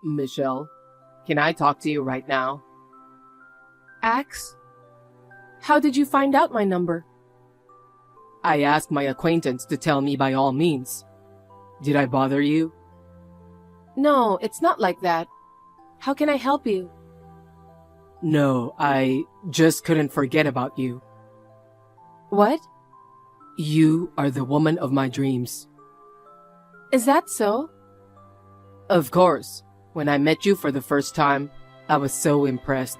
Michelle, can I talk to you right now? Ax? How did you find out my number? I asked my acquaintance to tell me by all means. Did I bother you? No, it's not like that. How can I help you? No, I just couldn't forget about you. What? You are the woman of my dreams. Is that so? Of course. When I met you for the first time, I was so impressed.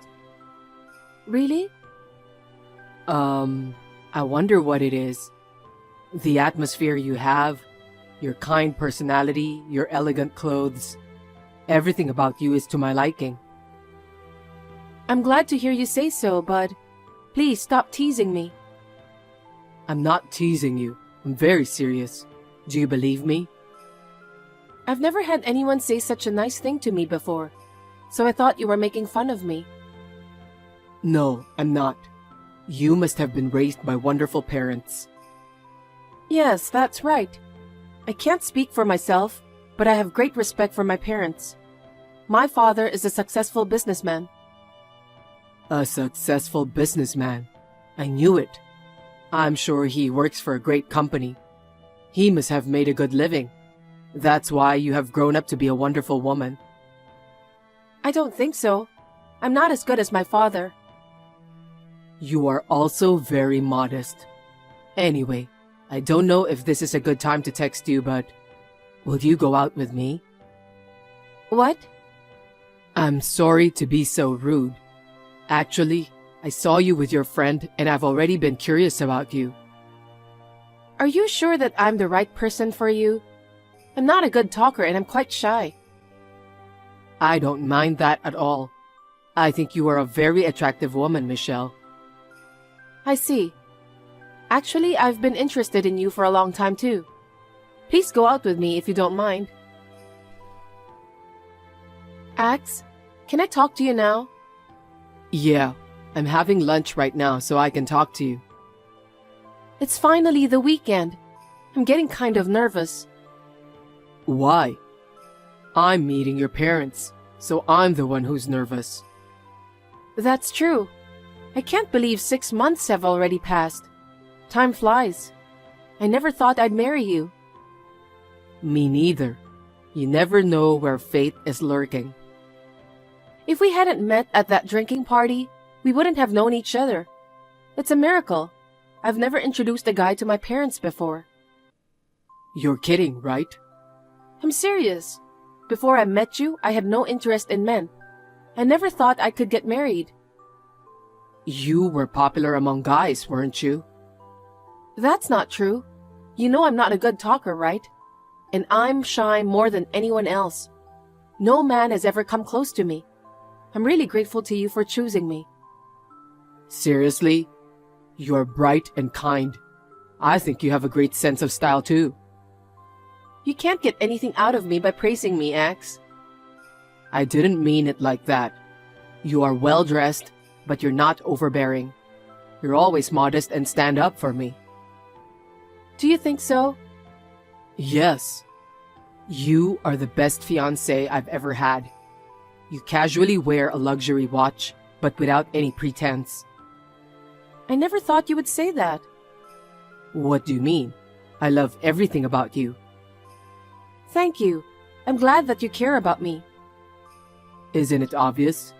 Really? I wonder what it is. The atmosphere you have, your kind personality, your elegant clothes. Everything about you is to my liking. I'm glad to hear you say so, but please stop teasing me. I'm not teasing you. I'm very serious. Do you believe me? I've never had anyone say such a nice thing to me before, so I thought you were making fun of me. No, I'm not. You must have been raised by wonderful parents. Yes, that's right. I can't speak for myself, but I have great respect for my parents. My father is a successful businessman. A successful businessman. I knew it. I'm sure he works for a great company. He must have made a good living. That's why you have grown up to be a wonderful woman. I don't think so. I'm not as good as my father. You are also very modest. Anyway, I don't know if this is a good time to text you, but will you go out with me? What? I'm sorry to be so rude. Actually, I saw you with your friend and I've already been curious about you. Are you sure that I'm the right person for you? I'm not a good talker and I'm quite shy. I don't mind that at all. I think you are a very attractive woman, Michelle. I see. Actually, I've been interested in you for a long time too. Please go out with me if you don't mind. Ax, can I talk to you now? Yeah, I'm having lunch right now so I can talk to you. It's finally the weekend. I'm getting kind of nervous. Why? I'm meeting your parents, so I'm the one who's nervous. That's true. I can't believe 6 months have already passed. Time flies. I never thought I'd marry you. Me neither. You never know where fate is lurking. If we hadn't met at that drinking party, we wouldn't have known each other. It's a miracle. I've never introduced a guy to my parents before. You're kidding, right? I'm serious. Before I met you, I had no interest in men. I never thought I could get married. You were popular among guys, weren't you? That's not true. You know I'm not a good talker, right? And I'm shy more than anyone else. No man has ever come close to me. I'm really grateful to you for choosing me. Seriously? You're bright and kind. I think you have a great sense of style too. You can't get anything out of me by praising me, Ax. I didn't mean it like that. You are well dressed, but you're not overbearing. You're always modest and stand up for me. Do you think so? Yes. You are the best fiancée I've ever had. You casually wear a luxury watch, but without any pretense. I never thought you would say that. What do you mean? I love everything about you. Thank you. I'm glad that you care about me. Isn't it obvious?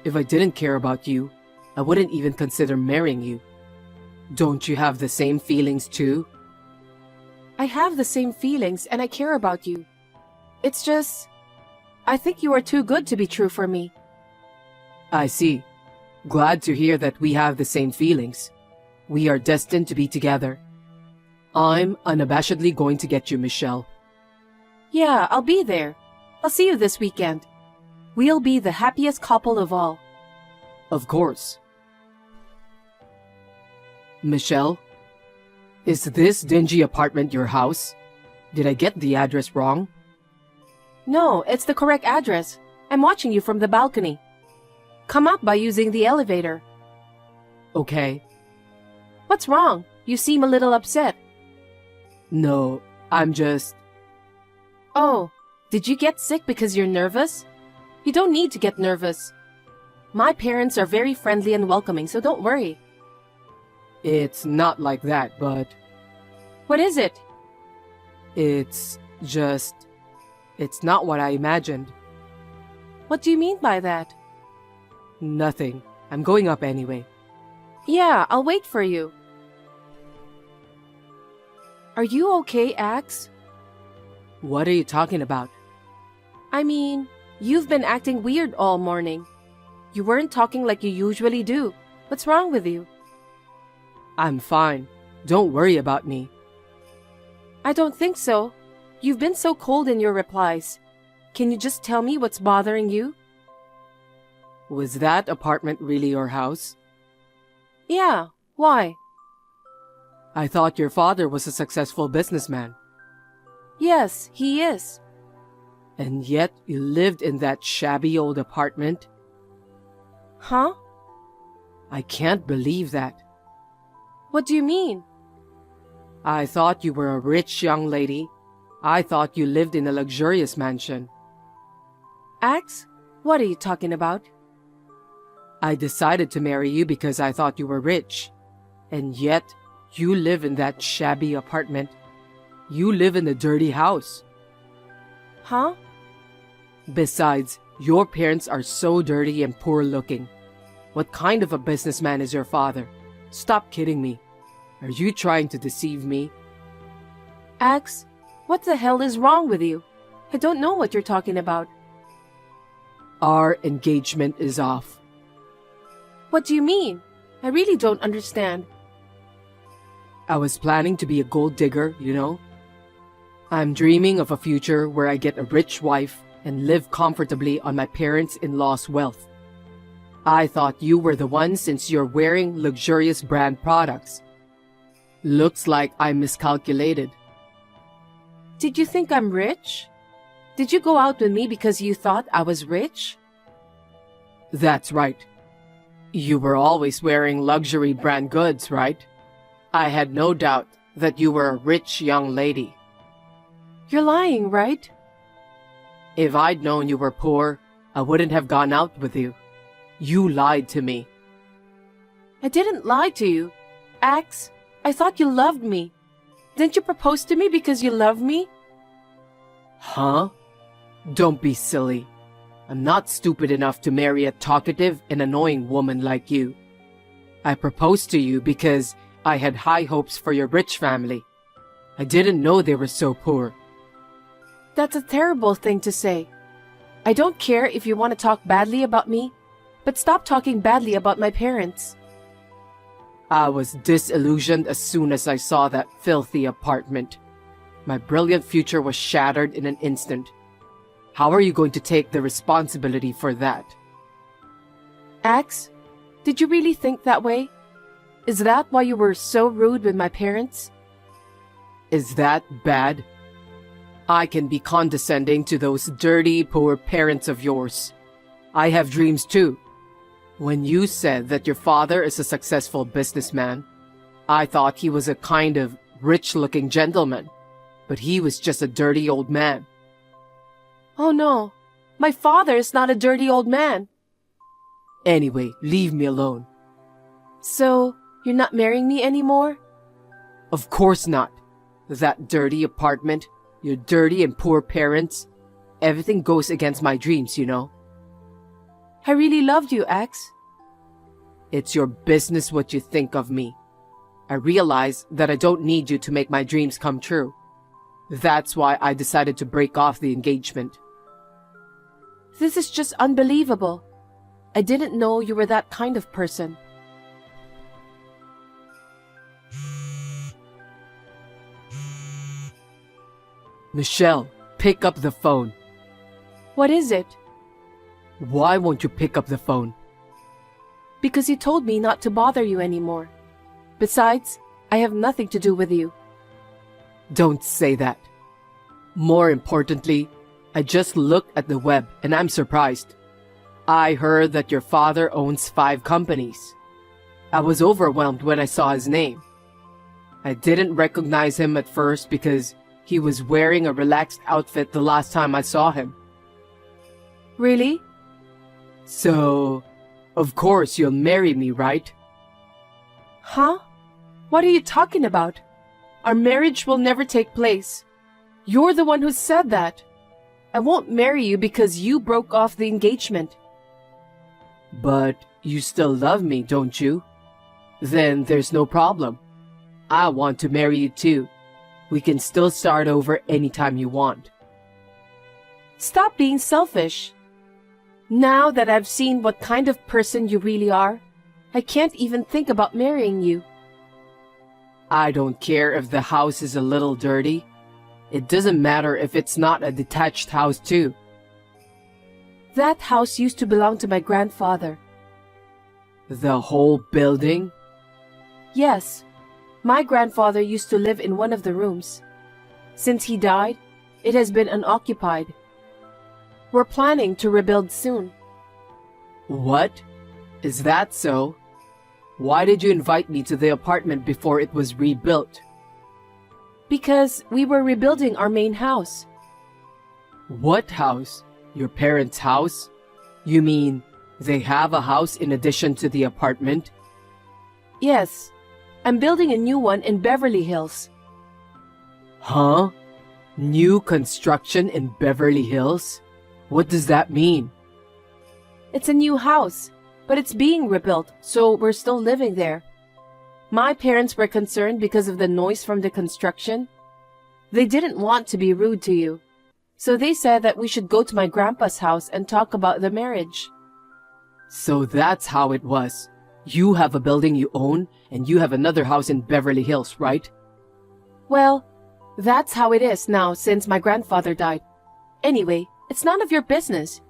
If I didn't care about you, I wouldn't even consider marrying you. Don't you have the same feelings too? I have the same feelings and I care about you. It's just, I think you are too good to be true for me. I see. Glad to hear that we have the same feelings. We are destined to be together. I'm unabashedly going to get you, Michelle. Yeah, I'll be there. I'll see you this weekend. We'll be the happiest couple of all. Of course. Michelle? Is this dingy apartment your house? Did I get the address wrong? No, it's the correct address. I'm watching you from the balcony. Come up by using the elevator. Okay. What's wrong? You seem a little upset. No, I'm just... Oh, did you get sick because you're nervous? You don't need to get nervous. My parents are very friendly and welcoming, so don't worry. It's not like that, but What is it? it's just... It's not what I imagined. What do you mean by that? Nothing. I'm going up anyway. Yeah, I'll wait for you. Are you okay, Axe? What are you talking about? I mean, you've been acting weird all morning. You weren't talking like you usually do. What's wrong with you? I'm fine. Don't worry about me. I don't think so. You've been so cold in your replies. Can you just tell me what's bothering you? Was that apartment really your house? Yeah, why? I thought your father was a successful businessman. Yes, he is. And yet you lived in that shabby old apartment? Huh? I can't believe that. What do you mean? I thought you were a rich young lady. I thought you lived in a luxurious mansion. Axe? What are you talking about? I decided to marry you because I thought you were rich. And yet, you live in that shabby apartment. You live in a dirty house. Huh? Besides, your parents are so dirty and poor looking. What kind of a businessman is your father? Stop kidding me. Are you trying to deceive me? Axe, what the hell is wrong with you? I don't know what you're talking about. Our engagement is off. What do you mean? I really don't understand. I was planning to be a gold digger, you know? I'm dreaming of a future where I get a rich wife and live comfortably on my parents-in-law's wealth. I thought you were the one since you're wearing luxurious brand products. Looks like I miscalculated. Did you think I'm rich? Did you go out with me because you thought I was rich? That's right. You were always wearing luxury brand goods, right? I had no doubt that you were a rich young lady. You're lying, right? If I'd known you were poor, I wouldn't have gone out with you. You lied to me. I didn't lie to you. Axe, I thought you loved me. Didn't you propose to me because you love me? Huh? Don't be silly. I'm not stupid enough to marry a talkative and annoying woman like you. I proposed to you because I had high hopes for your rich family. I didn't know they were so poor. That's a terrible thing to say. I don't care if you want to talk badly about me, but stop talking badly about my parents. I was disillusioned as soon as I saw that filthy apartment. My brilliant future was shattered in an instant. How are you going to take the responsibility for that? Axe, did you really think that way? Is that why you were so rude with my parents? Is that bad? I can be condescending to those dirty, poor parents of yours. I have dreams too. When you said that your father is a successful businessman, I thought he was a kind of rich-looking gentleman, but he was just a dirty old man. Oh no, my father is not a dirty old man. Anyway, leave me alone. So, you're not marrying me anymore? Of course not. That dirty apartment, your dirty and poor parents, everything goes against my dreams, you know. I really loved you, Axe. It's your business what you think of me. I realize that I don't need you to make my dreams come true. That's why I decided to break off the engagement. This is just unbelievable. I didn't know you were that kind of person. Michelle, pick up the phone. What is it? Why won't you pick up the phone? Because you told me not to bother you anymore. Besides, I have nothing to do with you. Don't say that. More importantly, I just looked at the web and I'm surprised. I heard that your father owns 5 companies. I was overwhelmed when I saw his name. I didn't recognize him at first because he was wearing a relaxed outfit the last time I saw him. Really? So, of course you'll marry me, right? Huh? What are you talking about? Our marriage will never take place. You're the one who said that. I won't marry you because you broke off the engagement. But you still love me, don't you? Then there's no problem. I want to marry you too. We can still start over anytime you want. Stop being selfish. Now that I've seen what kind of person you really are, I can't even think about marrying you. I don't care if the house is a little dirty. It doesn't matter if it's not a detached house too. That house used to belong to my grandfather. The whole building? Yes, my grandfather used to live in one of the rooms. Since he died, it has been unoccupied. We're planning to rebuild soon. What? Is that so? Why did you invite me to the apartment before it was rebuilt? Because we were rebuilding our main house. What house? Your parents' house? You mean they have a house in addition to the apartment? Yes, I'm building a new one in Beverly Hills. Huh? New construction in Beverly Hills? What does that mean? It's a new house, but it's being rebuilt, so we're still living there. My parents were concerned because of the noise from the construction. They didn't want to be rude to you, so they said that we should go to my grandpa's house and talk about the marriage. So that's how it was. You have a building you own, and you have another house in Beverly Hills, right? Well, that's how it is now since my grandfather died. Anyway, it's none of your business.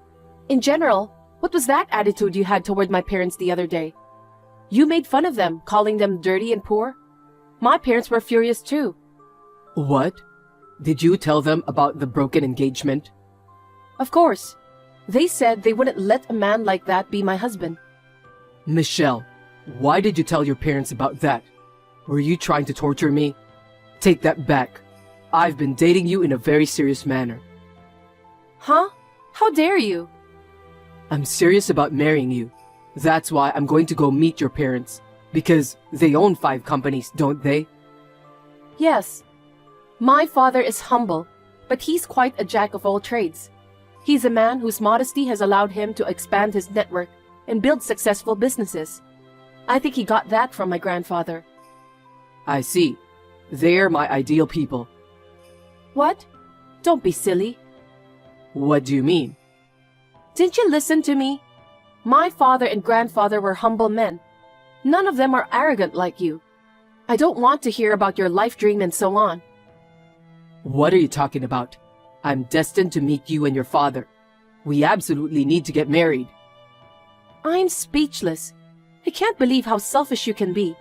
In general, what was that attitude you had toward my parents the other day? You made fun of them, calling them dirty and poor. My parents were furious too. What? Did you tell them about the broken engagement? Of course. They said they wouldn't let a man like that be my husband. Michelle, why did you tell your parents about that? Were you trying to torture me? Take that back. I've been dating you in a very serious manner. Huh? How dare you? I'm serious about marrying you. That's why I'm going to go meet your parents. Because they own 5 companies, don't they? Yes. My father is humble, but he's quite a jack of all trades. He's a man whose modesty has allowed him to expand his network and build successful businesses. I think he got that from my grandfather. I see. They're my ideal people. What? Don't be silly. What do you mean? Didn't you listen to me? My father and grandfather were humble men. None of them are arrogant like you. I don't want to hear about your life dream and so on. What are you talking about? I'm destined to meet you and your father. We absolutely need to get married. I'm speechless. I can't believe how selfish you can be.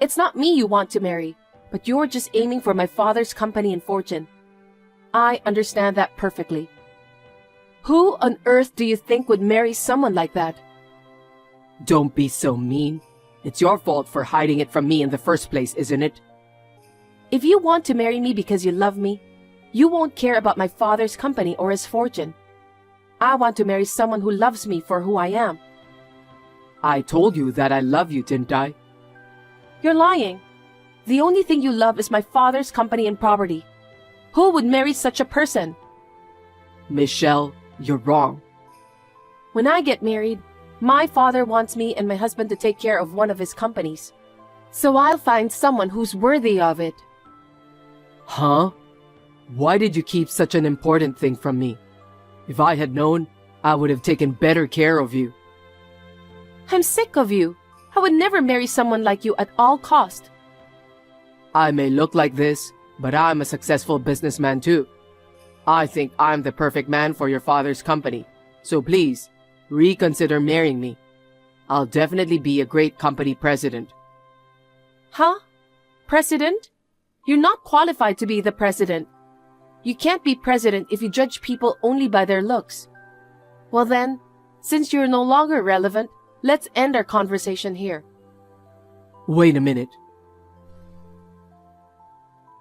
It's not me you want to marry, but you're just aiming for my father's company and fortune. I understand that perfectly. Who on earth do you think would marry someone like that? Don't be so mean. It's your fault for hiding it from me in the first place, isn't it? If you want to marry me because you love me, you won't care about my father's company or his fortune. I want to marry someone who loves me for who I am. I told you that I love you, didn't I? You're lying. The only thing you love is my father's company and property. Who would marry such a person? Michelle, you're wrong. When I get married, my father wants me and my husband to take care of one of his companies. So I'll find someone who's worthy of it. Huh? Why did you keep such an important thing from me? If I had known, I would have taken better care of you. I'm sick of you. I would never marry someone like you at all cost. I may look like this, but I'm a successful businessman too. I think I'm the perfect man for your father's company. So please, reconsider marrying me. I'll definitely be a great company president. Huh? President? You're not qualified to be the president. You can't be president if you judge people only by their looks. Well then, since you're no longer relevant, let's end our conversation here. Wait a minute.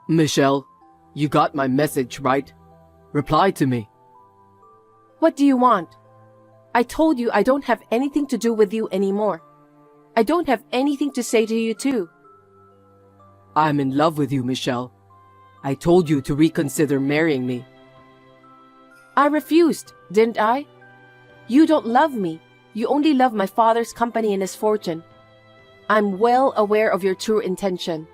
Michelle, you got my message, right? Reply to me. What do you want? I told you I don't have anything to do with you anymore. I don't have anything to say to you too. I'm in love with you, Michelle. I told you to reconsider marrying me. I refused, didn't I? You don't love me. You only love my father's company and his fortune. I'm well aware of your true intention.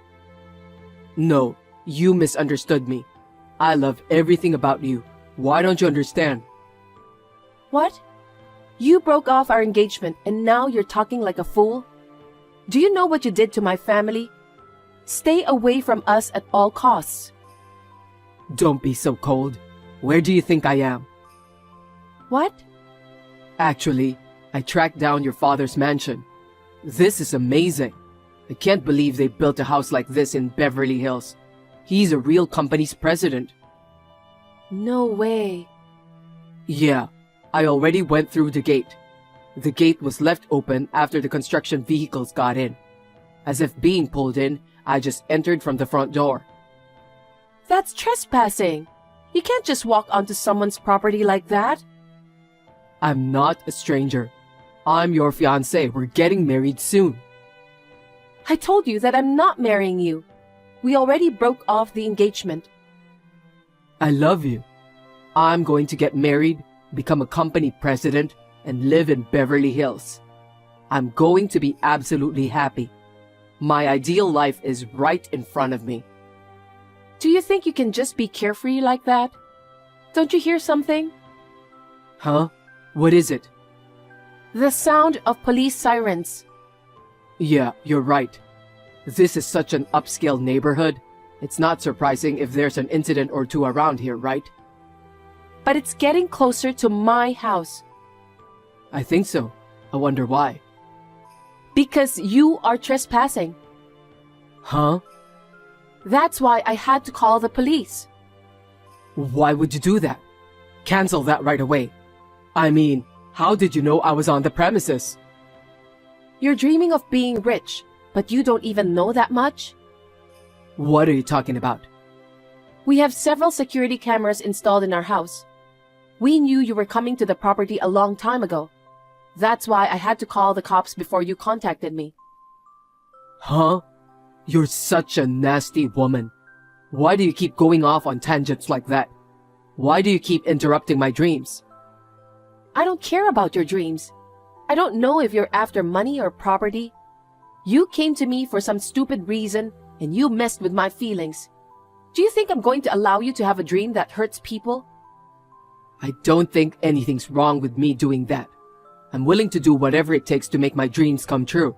No, you misunderstood me. I love everything about you. Why don't you understand? What? You broke off our engagement and now you're talking like a fool? Do you know what you did to my family? Stay away from us at all costs. Don't be so cold. Where do you think I am? What? Actually, I tracked down your father's mansion. This is amazing. I can't believe they built a house like this in Beverly Hills. He's a real company's president. No way. Yeah, I already went through the gate. The gate was left open after the construction vehicles got in. As if being pulled in, I just entered from the front door. That's trespassing. You can't just walk onto someone's property like that. I'm not a stranger. I'm your fiancée. We're getting married soon. I told you that I'm not marrying you. We already broke off the engagement. I love you. I'm going to get married, become a company president, and live in Beverly Hills. I'm going to be absolutely happy. My ideal life is right in front of me. Do you think you can just be carefree like that? Don't you hear something? Huh? What is it? The sound of police sirens. Yeah, you're right. This is such an upscale neighborhood. It's not surprising if there's an incident or two around here, right? But it's getting closer to my house. I think so. I wonder why. Because you are trespassing. Huh? That's why I had to call the police. Why would you do that? Cancel that right away. I mean, how did you know I was on the premises? You're dreaming of being rich, but you don't even know that much? What are you talking about? We have several security cameras installed in our house. We knew you were coming to the property a long time ago. That's why I had to call the cops before you contacted me. Huh? You're such a nasty woman. Why do you keep going off on tangents like that? Why do you keep interrupting my dreams? I don't care about your dreams. I don't know if you're after money or property. You came to me for some stupid reason and you messed with my feelings. Do you think I'm going to allow you to have a dream that hurts people? I don't think anything's wrong with me doing that. I'm willing to do whatever it takes to make my dreams come true.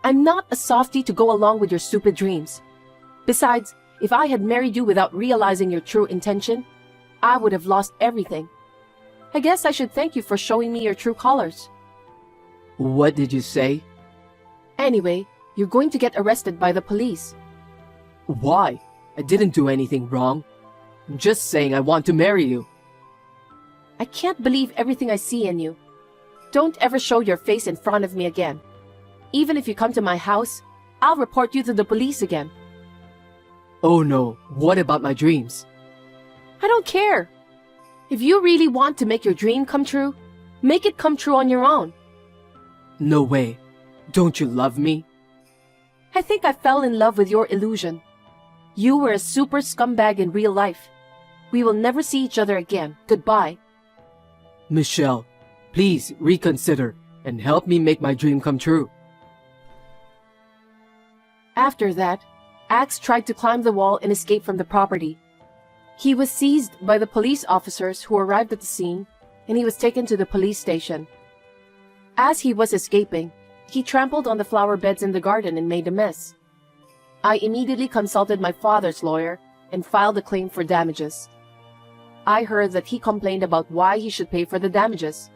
I'm not a softie to go along with your stupid dreams. Besides, if I had married you without realizing your true intention, I would have lost everything. I guess I should thank you for showing me your true colors. What did you say? Anyway, you're going to get arrested by the police. Why? I didn't do anything wrong. I'm just saying I want to marry you. I can't believe everything I see in you. Don't ever show your face in front of me again. Even if you come to my house, I'll report you to the police again. Oh no, what about my dreams? I don't care. If you really want to make your dream come true, make it come true on your own. No way. Don't you love me? I think I fell in love with your illusion. You were a super scumbag in real life. We will never see each other again. Goodbye. Michelle, please reconsider and help me make my dream come true. After that, Axe tried to climb the wall and escape from the property. He was seized by the police officers who arrived at the scene, and he was taken to the police station. As he was escaping, he trampled on the flower beds in the garden and made a mess. I immediately consulted my father's lawyer and filed a claim for damages. I heard that he complained about why he should pay for the damages.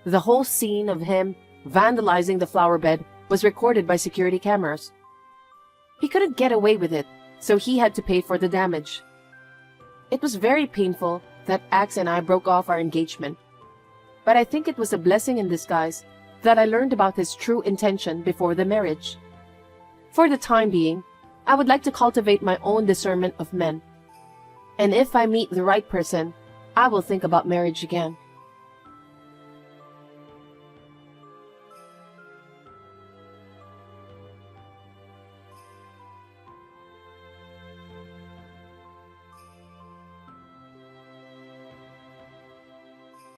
The whole scene of him vandalizing the flower bed was recorded by security cameras. He couldn't get away with it, so he had to pay for the damage. It was very painful that Axe and I broke off our engagement. But I think it was a blessing in disguise that I learned about his true intention before the marriage. For the time being, I would like to cultivate my own discernment of men. And if I meet the right person, I will think about marriage again.